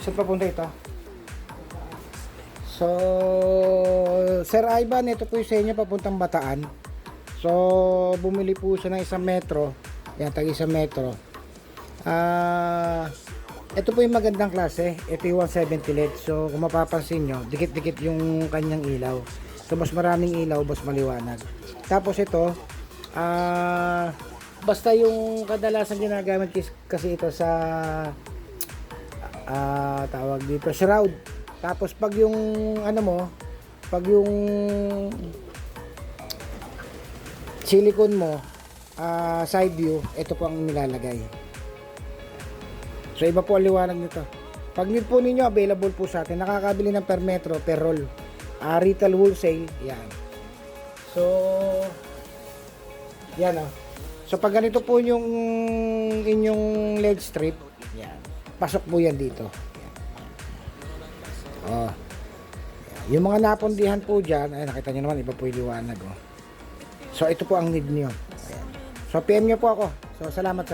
Saan papunta ito? So, Sir Ivan, ito po yung sa inyo papuntang Bataan. So, bumili po siya ng 1 metro. Yan, tag 1 metro. Ito po yung magandang klase. Ito yung 170 LED. So, kung mapapansin nyo, dikit-dikit yung kanyang ilaw. So, mas maraming ilaw, mas maliwanag. Tapos ito, basta yung kadalasan ginagamit kasi ito sa tawag dito, shroud. Tapos pag yung ano mo, pag yung silicone mo, side view, ito po ang nilalagay. So iba po ang liwanag nito. Pag need po ninyo, available po sa atin. Nakakabili ng per metro, per roll. Retail wholesale, yan. So, yan So pag ganito po yung inyong LED strip, yan. Pasok po yan dito. Yan. Yung mga napundihan po dyan, ay nakita nyo naman, iba po yung liwanag. So ito po ang need nyo. Ayan. So PM nyo po ako. So salamat.